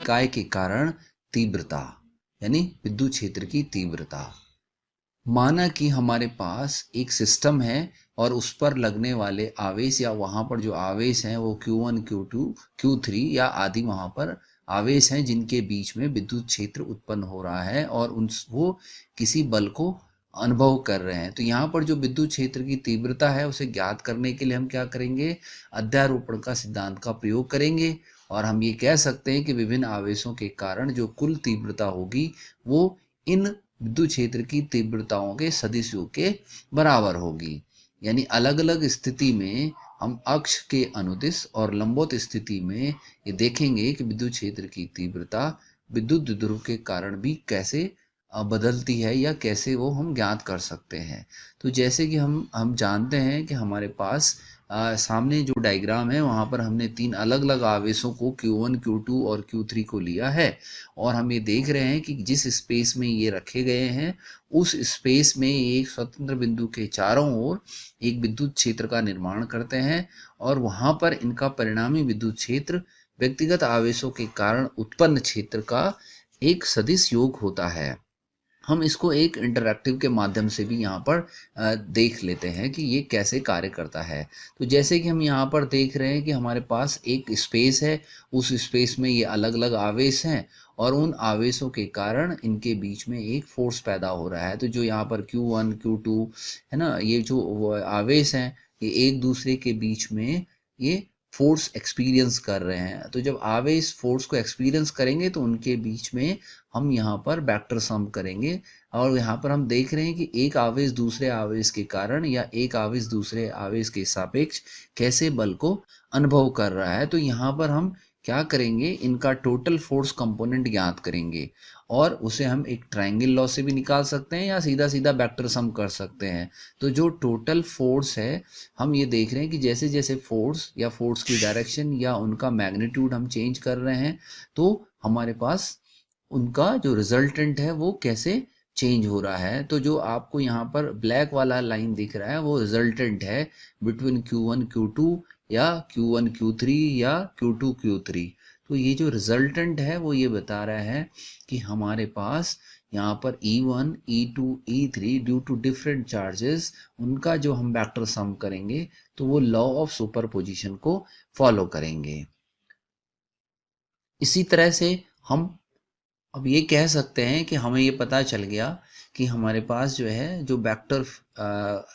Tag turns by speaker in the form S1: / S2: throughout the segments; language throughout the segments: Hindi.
S1: इकाई के कारण तीव्रता यानी विद्युत क्षेत्र की तीव्रता। माना कि हमारे पास एक सिस्टम है और उस पर लगने वाले आवेश या वहां पर जो आवेश हैं वो Q1, Q2, Q3 या आदि वहां पर आवेश हैं जिनके बीच में विद्युत क्षेत्र उत्पन्न हो रहा है और उन वो किसी बल को अनुभव कर रहे हैं। तो यहाँ पर जो विद्युत क्षेत्र की तीव्रता है उसे ज्ञात करने के लिए हम क्या करेंगे, अध्यारोपण का सिद्धांत का प्रयोग करेंगे और हम ये कह सकते हैं कि विभिन्न आवेशों के कारण जो कुल तीव्रता होगी वो इन विद्युत क्षेत्र की तीव्रताओं के सदिशों के बराबर होगी। यानी अलग अलग स्थिति में हम अक्ष के अनुदिश और लंबवत स्थिति में ये देखेंगे कि विद्युत क्षेत्र की तीव्रता विद्युत द्विध्रुव के कारण भी कैसे बदलती है या कैसे वो हम ज्ञात कर सकते हैं। तो जैसे कि हम जानते हैं कि हमारे पास सामने जो डायग्राम है वहाँ पर हमने 3 अलग अलग आवेशों को Q1, Q2 और Q3 को लिया है और हम ये देख रहे हैं कि जिस स्पेस में ये रखे गए हैं उस स्पेस में एक स्वतंत्र बिंदु के चारों ओर एक विद्युत क्षेत्र का निर्माण करते हैं और वहाँ पर इनका परिणामी विद्युत क्षेत्र व्यक्तिगत आवेशों के कारण उत्पन्न क्षेत्र का एक सदिश योग होता है। हम इसको एक इंटरैक्टिव के माध्यम से भी यहाँ पर देख लेते हैं कि ये कैसे कार्य करता है। तो जैसे कि हम यहाँ पर देख रहे हैं कि हमारे पास एक स्पेस है, उस स्पेस में ये अलग अलग आवेश हैं और उन आवेशों के कारण इनके बीच में एक फोर्स पैदा हो रहा है। तो जो यहाँ पर Q1, Q2 है ना, ये जो आवेश हैं ये एक दूसरे के बीच में ये फोर्स एक्सपीरियंस कर रहे हैं। तो जब आवेश फोर्स को एक्सपीरियंस करेंगे तो उनके बीच में हम यहाँ पर वेक्टर सम करेंगे और यहाँ पर हम देख रहे हैं कि एक आवेश दूसरे आवेश के कारण या एक आवेश दूसरे आवेश के सापेक्ष कैसे बल को अनुभव कर रहा है। तो यहाँ पर हम क्या करेंगे, इनका टोटल फोर्स कंपोनेंट ज्ञात करेंगे और उसे हम एक ट्रायंगल लॉ से भी निकाल सकते हैं या सीधा सीधा वेक्टर सम कर सकते हैं। तो जो टोटल फोर्स है हम ये देख रहे हैं कि जैसे जैसे फोर्स या फोर्स की डायरेक्शन या उनका मैग्नीट्यूड हम चेंज कर रहे हैं तो हमारे पास उनका जो रिजल्टेंट है वो कैसे चेंज हो रहा है। तो जो आपको यहाँ पर ब्लैक वाला लाइन दिख रहा है वो रिजल्टेंट है बिटवीन Q1, Q2 या Q1, Q3 या Q2, Q3। तो ये जो रिजल्टेंट है वो ये बता रहा है कि हमारे पास यहाँ पर E1, E2, E3 due to different charges उनका जो हम वेक्टर सम करेंगे तो वो लॉ ऑफ सुपरपोजिशन को फॉलो करेंगे। इसी तरह से हम अब ये कह सकते हैं कि हमें ये पता चल गया कि हमारे पास जो है जो वेक्टर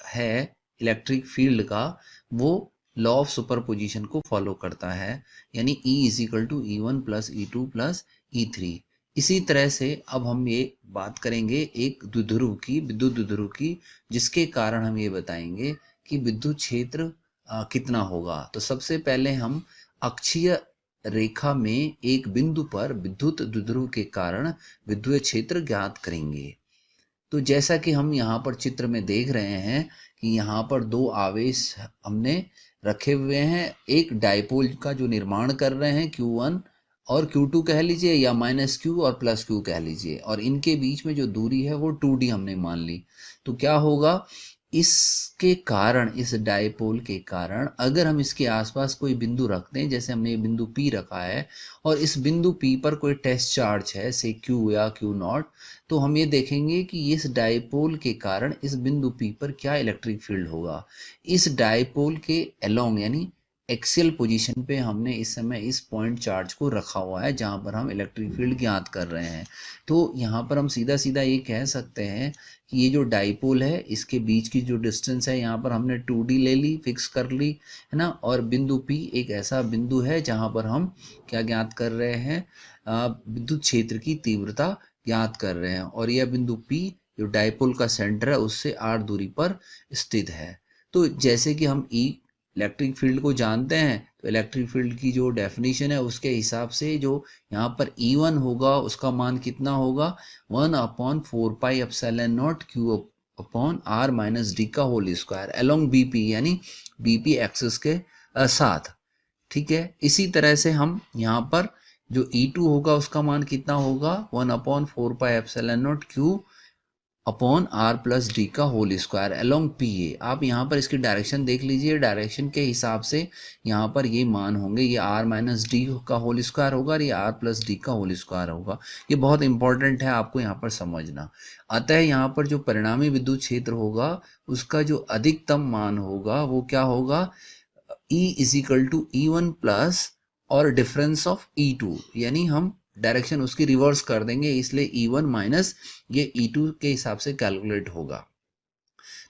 S1: है इलेक्ट्रिक फील्ड का वो लॉ ऑफ सुपरपोजिशन को फॉलो करता है, यानी E is equal to E1 plus E2 plus E3। इसी तरह से अब हम ये बात करेंगे एक द्विध्रुव की, विद्युत द्विध्रुव की, जिसके कारण हम ये बताएंगे कि विद्युत क्षेत्र कितना होगा। तो सबसे पहले हम अक्षीय रेखा में एक बिंदु पर विद्युत द्विध्रुव के कारण विद्युत क्षेत्र ज्ञात करेंगे। तो जैसा कि हम यहाँ पर चित्र में देख रहे हैं कि यहाँ पर 2 आवेश हमने रखे हुए हैं, एक डायपोल का जो निर्माण कर रहे हैं Q1 और Q2 कह लीजिए या -Q और +Q कह लीजिए, और इनके बीच में जो दूरी है वो 2D हमने मान ली। तो क्या होगा, इसके कारण, इस डायपोल के कारण अगर हम इसके आसपास कोई बिंदु रखते हैं, जैसे हमने ये बिंदु P रखा है और इस बिंदु P पर कोई टेस्ट चार्ज है से Q या Q0, तो हम ये देखेंगे कि इस डायपोल के कारण इस बिंदु P पर क्या इलेक्ट्रिक फील्ड होगा। इस डायपोल के अलोंग यानी एक्सियल पोजीशन पे हमने इस समय इस पॉइंट चार्ज को रखा हुआ है जहां पर हम इलेक्ट्रिक फील्ड ज्ञात कर रहे हैं। तो यहाँ पर हम सीधा सीधा ये कह सकते हैं कि ये जो डाइपोल है इसके बीच की जो डिस्टेंस है यहाँ पर हमने 2D ले ली, फिक्स कर ली, है ना, और बिंदु P एक ऐसा बिंदु है जहाँ पर हम क्या ज्ञात कर रहे हैं, विद्युत क्षेत्र की तीव्रता ज्ञात कर रहे हैं, और यह बिंदु P जो डाइपोल का सेंटर है उससे r दूरी पर स्थित है। तो जैसे कि हम इलेक्ट्रिक फील्ड को जानते हैं, तो इलेक्ट्रिक फील्ड की जो डेफिनेशन है उसके हिसाब से जो यहाँ पर E1 होगा उसका मान कितना होगा, 1/4πε0 Q upon R minus D का होल स्क्वायर अलोंग BP यानी BP एक्सिस के साथ। ठीक है, इसी तरह से हम यहाँ पर जो E2 होगा उसका मान कितना होगा, 1/4πε0 Q upon are plus D का whole square along P A. आप यहाँ पर इसकी डायरेक्शन देख लीजिए, डायरेक्शन के हिसाब से यहाँ पर ये मान होंगे, ये आर माइनस डी का होल स्क्वायर होगा और ये आर प्लस डी का होल स्क्वायर होगा। ये बहुत इंपॉर्टेंट है आपको यहाँ पर समझना। अतः यहाँ पर जो परिणामी विद्युत क्षेत्र होगा उसका जो अधिकतम मान होगा वो क्या होगा, E is equal to E1 plus और डिफरेंस ऑफ E2, यानी हम डायरेक्शन उसकी रिवर्स कर देंगे, इसलिए E1 माइनस ये E2 के हिसाब से कैलकुलेट होगा।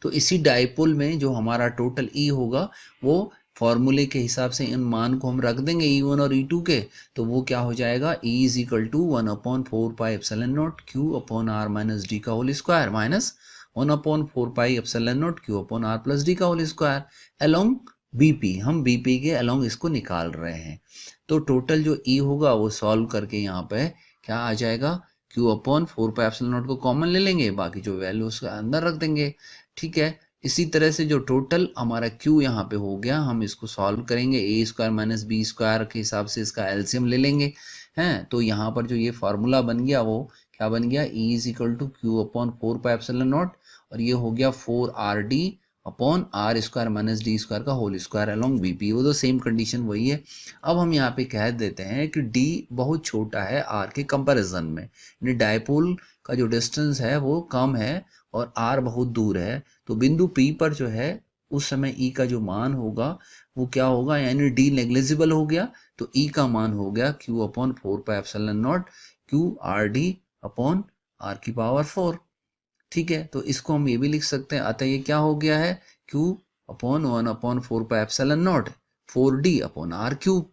S1: तो इसी डाइपोल में जो हमारा टोटल E होगा वो फॉर्मूले के हिसाब से इन मान को हम रख देंगे E1 और E2 के, तो वो क्या हो जाएगा, E is equal to 1/4 pi epsilon naught Q upon R minus D का whole square minus 1/4 pi epsilon naught Q upon R plus D का होल स्क्वायर अलोंग बीपी। हम बीपी के अलोंग इसको निकाल रहे हैं। तो टोटल जो E होगा वो सॉल्व करके यहाँ पे क्या आ जाएगा, Q upon 4 pi epsilon not को कॉमन ले लेंगे, बाकी जो वैल्यू उसका अंदर रख देंगे। ठीक है, इसी तरह से जो टोटल हमारा Q यहाँ पे हो गया, हम इसको सॉल्व करेंगे, ए स्क्वायर माइनस बी स्क्वायर के हिसाब से इसका एलसीएम ले लेंगे हैं। तो यहाँ पर जो ये फार्मूला बन गया वो क्या बन गया, E is equal to Q upon 4 pi epsilon naught और ये हो गया 4RD upon r square minus d square का होल स्क्वायर अलोंग बीपी। वो तो सेम कंडीशन वही है। अब हम यहाँ पे कह देते हैं कि डी बहुत छोटा है आर के कंपैरिजन में, यानी डायपोल का जो डिस्टेंस है वो कम है और आर बहुत दूर है। तो बिंदु पी पर जो है उस समय ई का जो मान होगा वो क्या होगा, यानी डी नेग्लिजिबल हो गया, तो ई का मान हो गया q upon 4 pi epsilon naught q r d upon r की पावर 4। ठीक है, तो इसको हम ये भी लिख सकते हैं, अतः ये क्या हो गया है, Q upon 1/4 pi epsilon naught 4D upon r cube.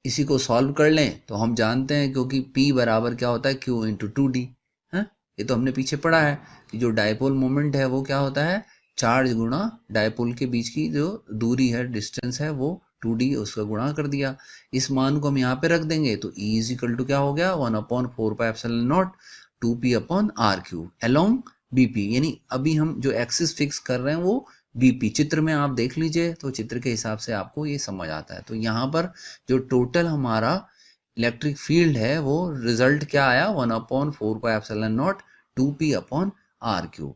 S1: इसी को सॉल्व कर लें तो हम जानते हैं, क्योंकि P बराबर क्या होता है, Q इंटू 2D है, ये तो हमने पीछे पढ़ा है कि जो डायपोल मोमेंट है वो क्या होता है, चार्ज गुणा डायपोल के बीच की जो दूरी है, डिस्टेंस है, वो 2D उसका गुणा कर दिया। इस मान को हम यहाँ पे रख देंगे तो E इज इक्वल टू क्या हो गया, 1/4 pi epsilon naught 2P upon r cube along BP. यानी अभी हम जो एक्सिस फिक्स कर रहे हैं वो बीपी, चित्र में आप देख लीजिए तो चित्र के हिसाब से आपको ये समझ आता है। तो यहाँ पर जो टोटल हमारा इलेक्ट्रिक फील्ड है वो रिजल्ट क्या आया, 1/4 pi epsilon naught 2P upon r cube.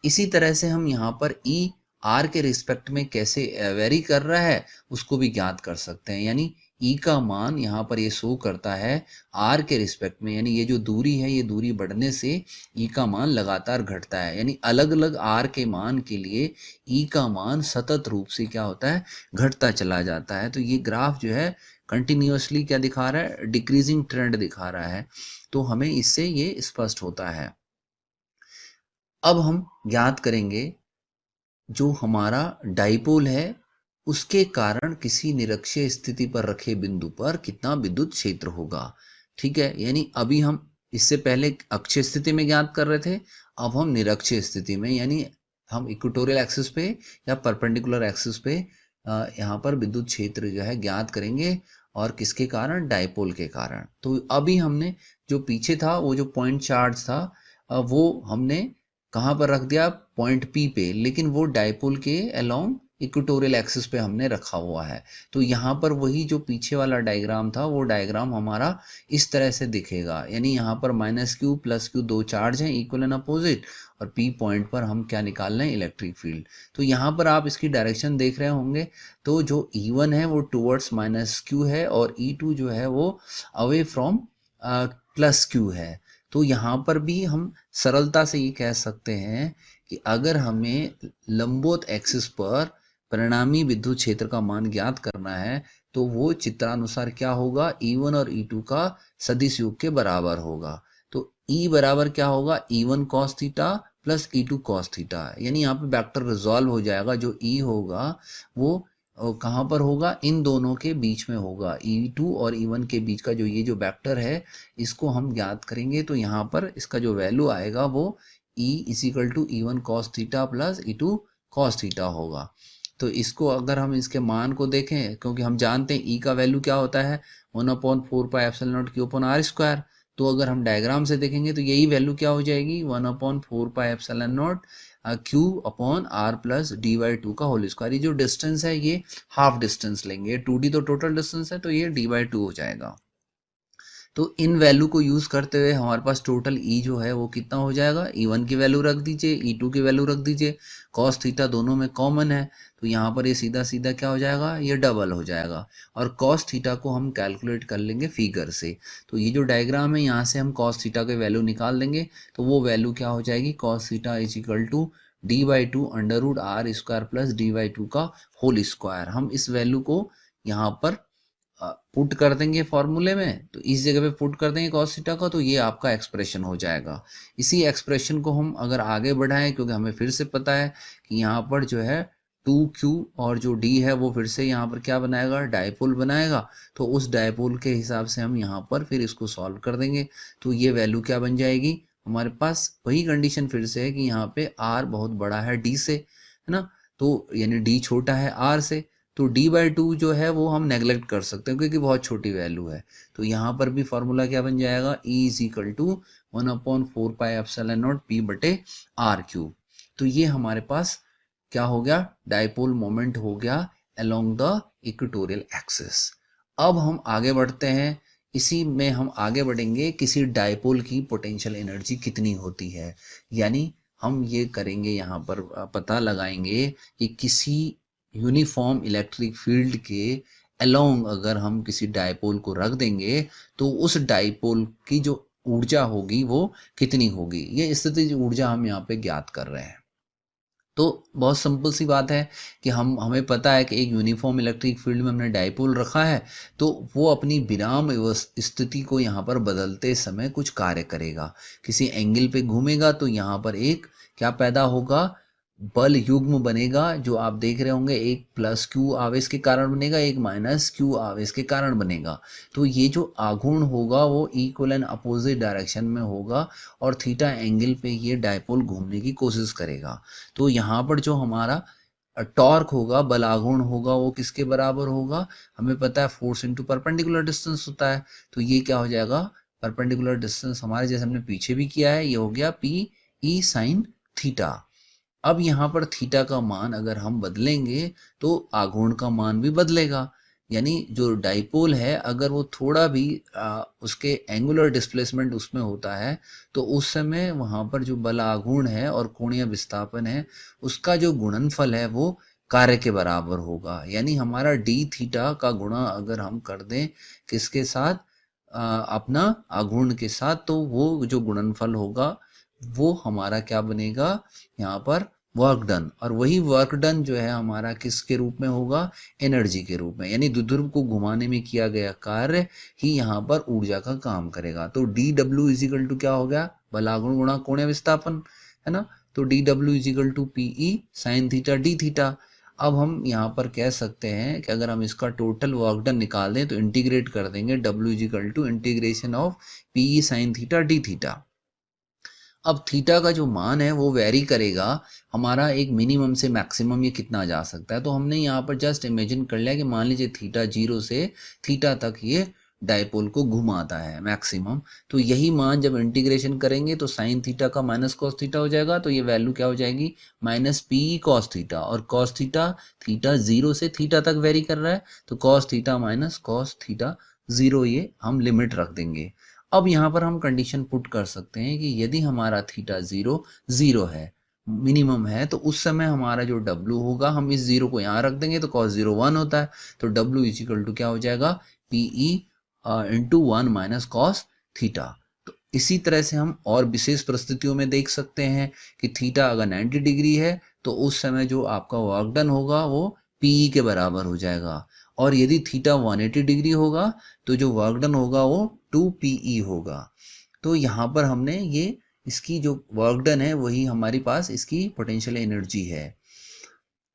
S1: इसी तरह से हम यहाँ पर E आर के रिस्पेक्ट में कैसे वेरी कर रहा है उसको भी ज्ञात कर सकते हैं। यानी E का मान यहाँ पर ये शो करता है R के रिस्पेक्ट में, यानी ये जो दूरी है ये दूरी बढ़ने से E का मान लगातार घटता है। यानी अलग अलग R के मान के लिए E का मान सतत रूप से क्या होता है, घटता चला जाता है। तो ये ग्राफ जो है कंटिन्यूअसली क्या दिखा रहा है, डिक्रीजिंग ट्रेंड दिखा रहा है। तो हमें इससे ये स्पष्ट होता है। अब हम ज्ञात करेंगे जो हमारा डाइपोल है उसके कारण किसी निरक्षीय स्थिति पर रखे बिंदु पर कितना विद्युत क्षेत्र होगा। ठीक है, यानी अभी हम इससे पहले अक्षीय स्थिति में ज्ञात कर रहे थे, अब हम निरक्षीय स्थिति में, यानी हम इक्वेटोरियल एक्सिस पे या परपेंडिकुलर एक्सिस पे यहाँ पर विद्युत क्षेत्र जो है ज्ञात करेंगे, और किसके कारण, डाइपोल के कारण। तो अभी हमने जो पीछे था वो जो पॉइंट चार्ज था वो हमने कहाँ पर रख दिया, पॉइंट पी पे, लेकिन वो डाइपोल के अलोंग इक्वेटोरियल एक्सिस पे हमने रखा हुआ है। तो यहाँ पर वही जो पीछे वाला डायग्राम था वो डायग्राम हमारा इस तरह से दिखेगा। यानी यहाँ पर -Q प्लस Q दो चार्ज हैं इक्वल एंड अपोजिट, और P पॉइंट पर हम क्या निकाल रहे हैं, इलेक्ट्रिक फील्ड। तो यहाँ पर आप इसकी डायरेक्शन देख रहे होंगे, तो जो E1 है वो टूवर्ड्स -Q है और E2 जो है वो अवे फ्रॉम +Q है। तो यहाँ पर भी हम सरलता से ये कह सकते हैं कि अगर हमें लंबवत एक्सिस पर परिणामी विद्युत क्षेत्र का मान ज्ञात करना है तो वो चित्रानुसार क्या होगा, E1 और E2 का सदिश योग के बराबर होगा। तो E बराबर क्या होगा, E1 cos theta plus E2 cos theta, यानी यहाँ पे वेक्टर रिजॉल्व हो जाएगा। जो E होगा वो कहाँ पर होगा, इन दोनों के बीच में होगा, E2 और E1 के बीच का जो ये जो वेक्टर है इसको हम ज्ञात करेंगे। तो यहाँ पर इसका जो वैल्यू आएगा वो E is equal to E1 cos theta plus E2 cos theta होगा। तो इसको अगर हम इसके मान को देखें, क्योंकि हम जानते हैं E का वैल्यू क्या होता है, 1/4 pi epsilon naught Q upon r square. तो अगर हम डायग्राम से देखेंगे तो यही वैल्यू क्या हो जाएगी, 1/4 pi epsilon naught Q upon are plus dy/2 का होल स्क्वायर। ये जो डिस्टेंस है ये हाफ डिस्टेंस लेंगे, 2D तो टोटल डिस्टेंस है, तो ये d/2 हो जाएगा। तो इन वैल्यू को यूज़ करते हुए हमारे पास टोटल ई जो है वो कितना हो जाएगा, E1 की वैल्यू रख दीजिए, E2 की वैल्यू रख दीजिए, कॉस थीटा दोनों में कॉमन है तो यहाँ पर ये सीधा सीधा क्या हो जाएगा, ये डबल हो जाएगा। और कॉस थीटा को हम कैलकुलेट कर लेंगे फिगर से। तो ये जो डायग्राम है यहाँ से हम कॉस थीटा के वैल्यू निकाल देंगे, तो वो वैल्यू क्या हो जाएगी, cos theta is equal to D/2 under root r square plus D/2 का होल स्क्वायर। हम इस वैल्यू को यहाँ पर पुट कर देंगे फॉर्मूले में, तो इस जगह पे पुट कर देंगे कॉस थीटा का, तो ये आपका एक्सप्रेशन हो जाएगा। इसी एक्सप्रेशन को हम अगर आगे बढ़ाएं, क्योंकि हमें फिर से पता है कि यहाँ पर जो है 2q और जो d है वो फिर से यहाँ पर क्या बनाएगा, डायपोल बनाएगा। तो उस डायपोल के हिसाब से हम यहाँ पर फिर इसको सॉल्व कर देंगे, तो ये वैल्यू क्या बन जाएगी हमारे पास, वही कंडीशन फिर से है कि यहाँ पे r बहुत बड़ा है d से, है ना, तो यानी d छोटा है r से, तो D/2 जो है वो हम नेग्लेक्ट कर सकते हैं क्योंकि बहुत छोटी वैल्यू है। तो यहाँ पर भी फॉर्मूला क्या बन जाएगा, E is equal to 1/4πε0 P/r³। तो ये हमारे पास क्या हो गया, डायपोल मोमेंट हो गया अलोंग द इक्वेटोरियल एक्सिस। अब हम आगे बढ़ते हैं, इसी में हम आगे बढ़ेंगे किसी डायपोल की पोटेंशियल एनर्जी कितनी होती है, यानी हम ये करेंगे यहाँ पर पता लगाएंगे कि किसी यूनिफॉर्म इलेक्ट्रिक फील्ड के अलोंग अगर हम किसी डायपोल को रख देंगे तो उस डायपोल की जो ऊर्जा होगी वो कितनी होगी, ये स्थितिज ऊर्जा हम यहाँ पे ज्ञात कर रहे हैं। तो बहुत सिंपल सी बात है कि हमें पता है कि एक यूनिफॉर्म इलेक्ट्रिक फील्ड में हमने डायपोल रखा है, तो वो अपनी विराम स्थिति को यहाँ पर बदलते समय कुछ कार्य करेगा, किसी एंगल पे घूमेगा तो यहाँ पर एक क्या पैदा होगा, बल युग्म बनेगा, जो आप देख रहे होंगे, एक प्लस क्यू आवेश के कारण बनेगा, एक माइनस क्यू आवेश के कारण बनेगा। तो ये जो आघूर्ण होगा वो इक्वल एंड अपोजिट डायरेक्शन में होगा और थीटा एंगल पे ये डायपोल घूमने की कोशिश करेगा। तो यहाँ पर जो हमारा टॉर्क होगा, बल आघूर्ण होगा, वो किसके बराबर होगा, हमें पता है फोर्स इंटू परपेंडिकुलर डिस्टेंस होता है। तो ये क्या हो जाएगा, परपेंडिकुलर डिस्टेंस हमारे जैसे हमने पीछे भी किया है, ये हो गया PE sin थीटा। अब यहाँ पर थीटा का मान अगर हम बदलेंगे तो आघूर्ण का मान भी बदलेगा, यानी जो डाइपोल है अगर वो थोड़ा भी उसके एंगुलर डिस्प्लेसमेंट उसमें होता है तो उस समय वहाँ पर जो बल आघूर्ण है और कोणीय विस्थापन है उसका जो गुणनफल है वो कार्य के बराबर होगा। यानी हमारा डी थीटा का गुणा अगर हम कर दें किसके साथ, अपना आघूर्ण के साथ, तो वो जो गुणनफल होगा वो हमारा क्या बनेगा, यहाँ पर वर्क डन। और वही वर्क डन जो है हमारा किसके रूप में होगा, एनर्जी के रूप में, यानी द्विध्रुव को घुमाने में किया गया कार्य ही यहाँ पर ऊर्जा का काम करेगा। तो DW इजिकल टू क्या हो गया, बलागुण गुणा कोणीय विस्थापन, है ना। तो DW is equal to PE sin theta d theta. अब हम यहाँ पर कह सकते हैं कि अगर हम इसका टोटल वर्क डन निकाल दें तो इंटीग्रेट कर देंगे, W is equal to integration of PE sin theta d theta. अब थीटा का जो मान है वो वेरी करेगा, हमारा एक मिनिमम से मैक्सिमम ये कितना जा सकता है। तो हमने यहाँ पर जस्ट इमेजिन कर लिया कि मान लीजिए थीटा 0 से थीटा तक ये डायपोल को घुमाता है मैक्सिमम, तो यही मान जब इंटीग्रेशन करेंगे तो साइन थीटा का माइनस कॉस थीटा हो जाएगा, तो ये वैल्यू क्या हो जाएगी, माइनस PE कॉस थीटा। और कॉस थीटा, थीटा 0 से थीटा तक वेरी कर रहा है, तो cos theta minus cos theta 0, ये हम लिमिट रख देंगे। अब यहाँ पर हम कंडीशन पुट कर सकते हैं कि यदि हमारा थीटा 0 है, मिनिमम है, तो उस समय हमारा जो W होगा, हम इस 0 को यहाँ रख देंगे तो cos 0 1 होता है, तो W इजिकल टू क्या हो जाएगा, PE into 1 minus cos theta. तो इसी तरह से हम और विशेष परिस्थितियों में देख सकते हैं कि थीटा अगर 90 डिग्री है तो उस समय जो आपका वर्क डन होगा वो PE के बराबर हो जाएगा, और यदि थीटा 180 डिग्री होगा तो जो वर्क डन होगा वो 2PE होगा। तो यहाँ पर हमने ये इसकी जो वर्क डन है वही हमारे पास इसकी पोटेंशियल एनर्जी है।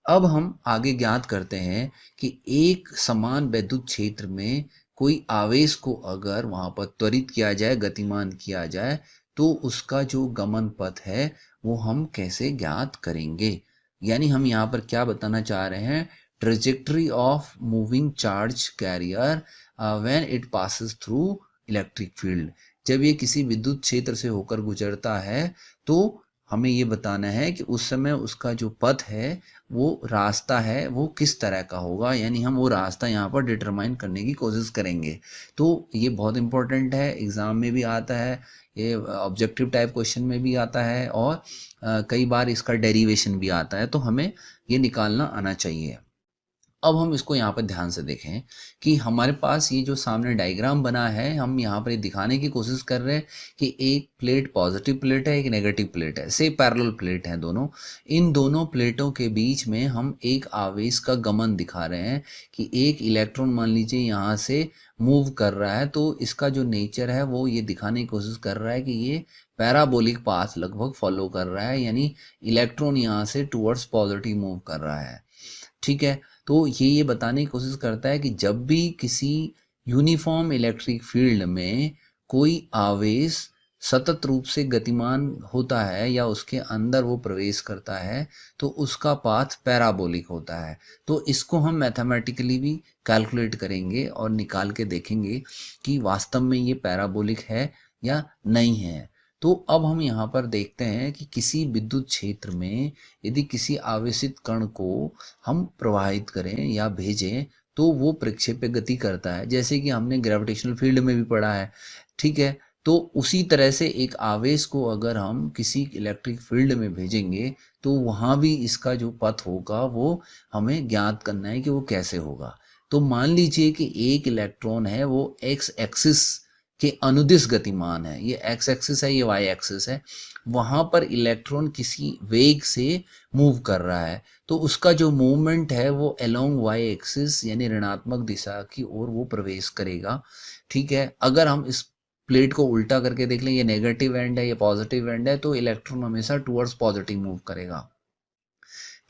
S1: अब हम आगे ज्ञात करते हैं कि एक समान वैद्युत क्षेत्र में कोई आवेश को अगर वहां पर त्वरित किया जाए, गतिमान किया जाए, तो उसका जो गमन पथ है वो हम कैसे ज्ञात करेंगे। यानी हम यहाँ पर क्या बताना चाह रहे हैं, trajectory of moving charge carrier when it passes through electric field. जब ये किसी विद्युत क्षेत्र से होकर गुजरता है तो हमें ये बताना है कि उस समय उसका जो पथ है, वो रास्ता है, वो किस तरह का होगा, यानी हम वो रास्ता यहाँ पर डिटरमाइन करने की कोशिश करेंगे। तो ये बहुत इंपॉर्टेंट है, एग्ज़ाम में भी आता है, ये ऑब्जेक्टिव टाइप क्वेश्चन में भी आता है, और कई बार इसका डेरिवेशन भी आता है, तो हमें ये निकालना आना चाहिए। अब हम इसको यहाँ पर ध्यान से देखें कि हमारे पास ये जो सामने डायग्राम बना है, हम यहाँ पर ये दिखाने की कोशिश कर रहे हैं कि एक प्लेट पॉजिटिव प्लेट है, एक नेगेटिव प्लेट है, से पैरेलल प्लेट है दोनों। इन दोनों प्लेटों के बीच में हम एक आवेश का गमन दिखा रहे हैं कि एक इलेक्ट्रॉन मान लीजिए यहाँ से मूव कर रहा है, तो इसका जो नेचर है वो ये दिखाने की कोशिश कर रहा है कि ये पैराबोलिक पाथ लगभग फॉलो कर रहा है, यानी इलेक्ट्रॉन यहाँ से टुवर्ड्स पॉजिटिव मूव कर रहा है। ठीक है, तो ये बताने की कोशिश करता है कि जब भी किसी यूनिफॉर्म इलेक्ट्रिक फील्ड में कोई आवेश सतत रूप से गतिमान होता है या उसके अंदर वो प्रवेश करता है, तो उसका पाथ पैराबोलिक होता है। तो इसको हम मैथमेटिकली भी कैलकुलेट करेंगे और निकाल के देखेंगे कि वास्तव में ये पैराबोलिक है या नहीं है। तो अब हम यहाँ पर देखते हैं कि किसी विद्युत क्षेत्र में यदि किसी आवेशित कण को हम प्रवाहित करें या भेजें, तो वो प्रक्षेप्य गति करता है, जैसे कि हमने ग्रेविटेशनल फील्ड में भी पढ़ा है। ठीक है, तो उसी तरह से एक आवेश को अगर हम किसी इलेक्ट्रिक फील्ड में भेजेंगे, तो वहाँ भी इसका जो पथ होगा वो हमें ज्ञात करना है कि वो कैसे होगा। तो मान लीजिए कि एक इलेक्ट्रॉन है, वो एक्स एक्सिस के अनुदिश गतिमान है, ये एक्स एक्सिस है, ये वाई एक्सिस है, वहां पर इलेक्ट्रॉन किसी वेग से मूव कर रहा है, तो उसका जो मूवमेंट है वो अलोंग वाई एक्सिस यानी ऋणात्मक दिशा की ओर वो प्रवेश करेगा। ठीक है, अगर हम इस प्लेट को उल्टा करके देख लें, ये नेगेटिव एंड है, ये पॉजिटिव एंड है, तो इलेक्ट्रॉन हमेशा टुवर्ड्स पॉजिटिव मूव करेगा।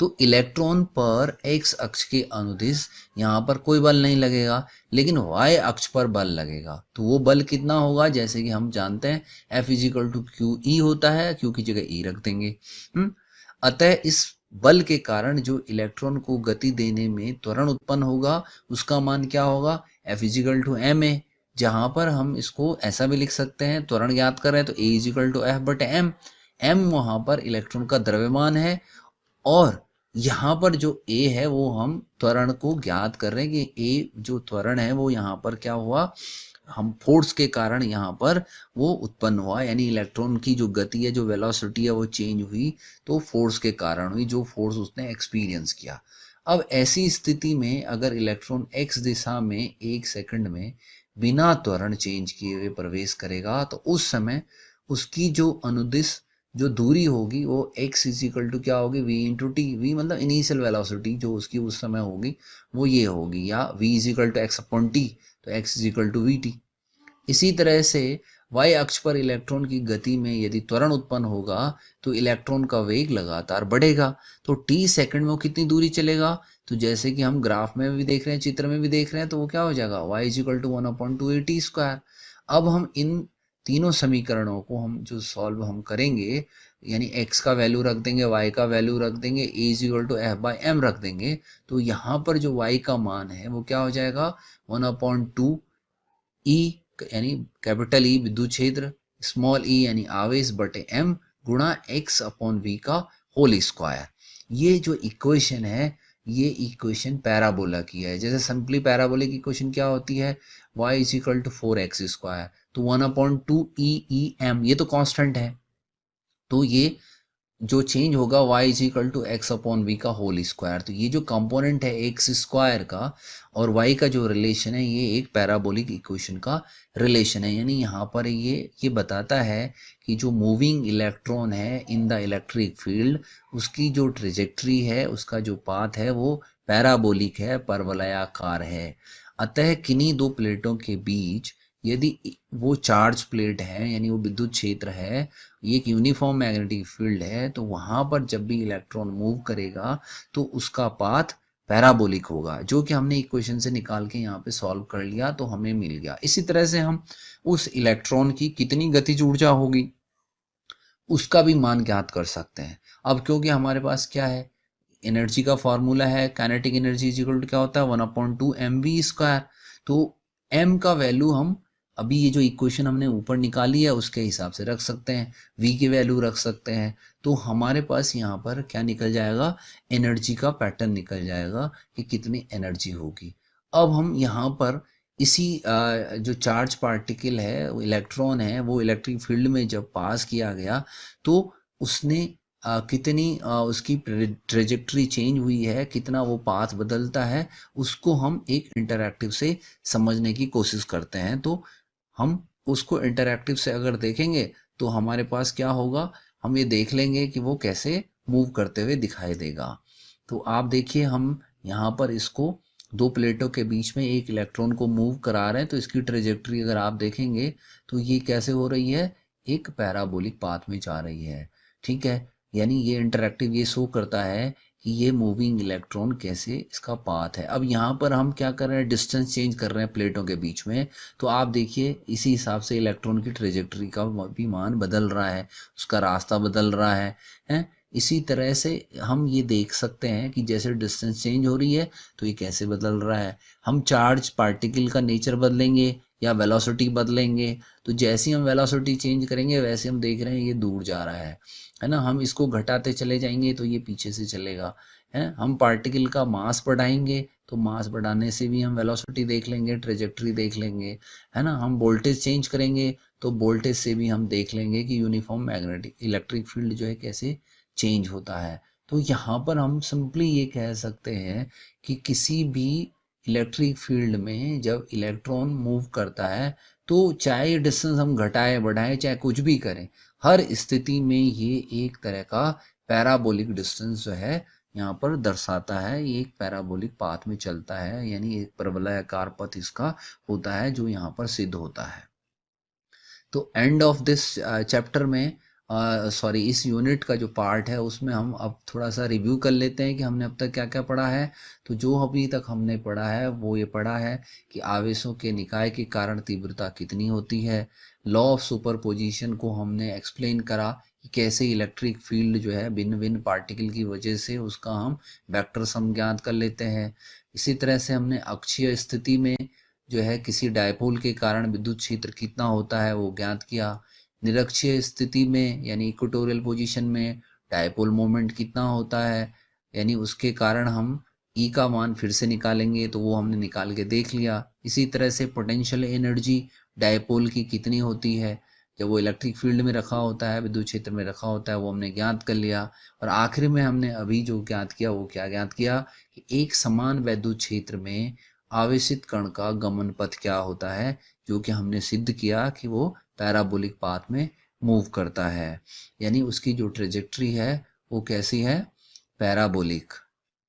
S1: तो इलेक्ट्रॉन पर एक्स अक्ष के अनुदिश यहाँ पर कोई बल नहीं लगेगा, लेकिन वाई अक्ष पर बल लगेगा। तो वो बल कितना होगा, जैसे कि हम जानते हैं F is equal to q E होता है, क्यू की जगह ई रख देंगे। अतः इस बल के कारण जो इलेक्ट्रॉन को गति देने में त्वरण उत्पन्न होगा, उसका मान क्या होगा, F is equal to m a, जहां पर हम इसको ऐसा भी लिख सकते हैं, त्वरण ज्ञात कर रहे हैं तो A इजिकल टू एफ बटे एम। एम वहां पर इलेक्ट्रॉन का द्रव्यमान है, और यहाँ पर जो a है वो हम त्वरण को ज्ञात कर रहे हैं कि a जो त्वरण है वो यहाँ पर क्या हुआ, हम फोर्स के कारण यहाँ पर वो उत्पन्न हुआ, यानी इलेक्ट्रॉन की जो गति है, जो वेलोसिटी है वो चेंज हुई, तो फोर्स के कारण हुई, जो फोर्स उसने एक्सपीरियंस किया। अब ऐसी स्थिति में अगर इलेक्ट्रॉन x दिशा में 1 सेकंड में बिना त्वरण चेंज किए हुए प्रवेश करेगा, तो उस समय उसकी जो अनुदिश जो दूरी होगी वो x इजिकल टू क्या होगी, v इंटू टी। v मतलब इनिशियल वेलोसिटी जो उसकी उस समय होगी वो ये होगी, या v is equal to x upon t, तो x is equal to v t. इसी तरह से y अक्ष पर इलेक्ट्रॉन की गति में यदि त्वरण उत्पन्न होगा, तो इलेक्ट्रॉन का वेग लगातार बढ़ेगा। तो t सेकंड में वो कितनी दूरी चलेगा, तो जैसे कि हम ग्राफ में भी देख रहे हैं, चित्र में भी देख रहे हैं, तो वो क्या हो जाएगा, y इजिकल टू 1/2a_t²। अब हम इन तीनों समीकरणों को हम जो सॉल्व हम करेंगे, यानी x का वैल्यू रख देंगे, y का वैल्यू रख देंगे, a is equal to f by m रख देंगे, तो यहाँ पर जो y का मान है वो क्या हो जाएगा, 1/2 e यानी कैपिटल ई विद्युत क्षेत्र, स्मॉल ई यानी आवेश बटे m गुणा x अपॉन v का होल स्क्वायर। ये जो इक्वेशन है, ये इक्वेशन पैराबोला की है। जैसे सिंपली पैराबोला की इक्वेशन क्या होती है, y is equal to 4x², तो 1/2 e m, ये तो कांस्टेंट है, तो ये जो चेंज होगा y is equal to x upon v का होल स्क्वायर। तो ये जो कंपोनेंट है एक्स स्क्वायर का और y का जो रिलेशन है, ये एक पैराबोलिक इक्वेशन का रिलेशन है। यानी यहाँ पर ये बताता है कि जो मूविंग इलेक्ट्रॉन है इन द इलेक्ट्रिक फील्ड, उसकी जो ट्रेजेक्ट्री है, उसका जो पाथ है वो पैराबोलिक है, परवलयाकार है। अतः किन्हीं दो प्लेटों के बीच यदि वो चार्ज प्लेट है, यानी वो विद्युत क्षेत्र है, ये एक यूनिफॉर्म मैग्नेटिक फील्ड है, तो वहां पर जब भी इलेक्ट्रॉन मूव करेगा तो उसका पाथ पैराबोलिक होगा, जो कि हमने इक्वेशन से निकाल के यहाँ पे सॉल्व कर लिया, तो हमें मिल गया। इसी तरह से हम उस इलेक्ट्रॉन की कितनी गतिज ऊर्जा होगी उसका भी मान ज्ञात कर सकते हैं। अब क्योंकि हमारे पास क्या है, एनर्जी का फॉर्मूला है, काइनेटिक एनर्जी इक्वल टू क्या होता है, 1/2 mv²। तो m का वैल्यू हम अभी ये जो इक्वेशन हमने ऊपर निकाली है उसके हिसाब से रख सकते हैं, v की वैल्यू रख सकते हैं, तो हमारे पास यहाँ पर क्या निकल जाएगा, एनर्जी का पैटर्न निकल जाएगा कि कितनी एनर्जी होगी। अब हम यहाँ पर इसी जो चार्ज पार्टिकल है, वो इलेक्ट्रॉन है, वो इलेक्ट्रिक फील्ड में जब पास किया गया तो उसने कितनी उसकी ट्रेजेक्ट्री चेंज हुई है, कितना वो पाथ बदलता है, उसको हम एक इंटरैक्टिव से समझने की कोशिश करते हैं। तो हम उसको इंटरैक्टिव से अगर देखेंगे तो हमारे पास क्या होगा, हम ये देख लेंगे कि वो कैसे मूव करते हुए दिखाई देगा। तो आप देखिए, हम यहाँ पर इसको दो प्लेटों के बीच में एक इलेक्ट्रॉन को मूव करा रहे हैं, तो इसकी ट्रेजेक्ट्री अगर आप देखेंगे तो ये कैसे हो रही है, एक पैराबोलिक पाथ में जा रही है। ठीक है, यानी ये इंटरैक्टिव ये शो करता है कि ये मूविंग इलेक्ट्रॉन कैसे इसका पाथ है। अब यहाँ पर हम क्या कर रहे हैं, डिस्टेंस चेंज कर रहे हैं प्लेटों के बीच में, तो आप देखिए इसी हिसाब से इलेक्ट्रॉन की ट्रेजेक्ट्री का भी मान बदल रहा है, उसका रास्ता बदल रहा है। इसी तरह से हम ये देख सकते हैं कि जैसे डिस्टेंस चेंज हो रही है तो ये कैसे बदल रहा है। हम चार्ज पार्टिकल का नेचर बदलेंगे या वेलोसिटी बदलेंगे, तो जैसे ही हम वेलोसिटी चेंज करेंगे वैसे हम देख रहे हैं ये दूर जा रहा है ना। हम इसको घटाते चले जाएंगे तो ये पीछे से चलेगा, है। हम पार्टिकल का मास बढ़ाएंगे तो मास बढ़ाने से भी हम वेलोसिटी देख लेंगे, ट्रेजेक्ट्री देख लेंगे, है ना। हम वोल्टेज चेंज करेंगे तो वोल्टेज से भी हम देख लेंगे कि यूनिफॉर्म मैग्नेटिक इलेक्ट्रिक फील्ड जो है कैसे चेंज होता है। तो यहाँ पर हम सिंपली ये कह सकते हैं कि किसी भी इलेक्ट्रिक फील्ड में जब इलेक्ट्रॉन मूव करता है तो चाहे डिस्टेंस हम घटाएं बढ़ाएं चाहे कुछ भी करें, हर स्थिति में ये एक तरह का पैराबोलिक डिस्टेंस जो है यहाँ पर दर्शाता है। ये एक पैराबोलिक पाथ में चलता है, यानी एक परवलयाकार पथ इसका होता है जो यहाँ पर सिद्ध होता है। तो एंड ऑफ दिस चैप्टर में, सॉरी इस यूनिट का जो पार्ट है उसमें हम अब थोड़ा सा रिव्यू कर लेते हैं कि हमने अब तक क्या क्या पढ़ा है। तो जो अभी तक हमने पढ़ा है वो ये पढ़ा है कि आवेशों के निकाय के कारण तीव्रता कितनी होती है। लॉ ऑफ सुपरपोजिशन को हमने एक्सप्लेन करा कि कैसे इलेक्ट्रिक फील्ड जो है भिन्न भिन्न पार्टिकल की वजह से उसका हम वेक्टर सम ज्ञात कर लेते हैं। इसी तरह से हमने अक्षीय स्थिति में जो है किसी डायपोल के कारण विद्युत क्षेत्र कितना होता है वो ज्ञात किया। निरक्षीय स्थिति में यानी इक्वेटोरियल पोजीशन में डायपोल मोमेंट कितना होता है, यानी उसके कारण हम ई का मान फिर से निकालेंगे, तो वो हमने निकाल के देख लिया। इसी तरह से पोटेंशियल एनर्जी डायपोल की कितनी होती है जब वो इलेक्ट्रिक फील्ड में रखा होता है, विद्युत क्षेत्र में रखा होता है, वो हमने ज्ञात कर लिया। और आखिर में हमने अभी जो ज्ञात किया वो क्या ज्ञात किया कि एक समान विद्युत क्षेत्र में आवेशित कण का गमन पथ क्या होता है, जो कि हमने सिद्ध किया कि वो पैराबोलिक पाथ में मूव करता है, यानी उसकी जो ट्रेजेक्ट्री है वो कैसी है, पैराबोलिक।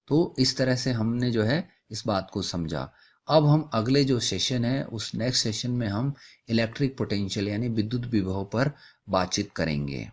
S1: तो इस तरह से हमने जो है इस बात को समझा। अब हम अगले जो सेशन है उस नेक्स्ट सेशन में हम इलेक्ट्रिक पोटेंशियल यानी विद्युत विभव पर बातचीत करेंगे।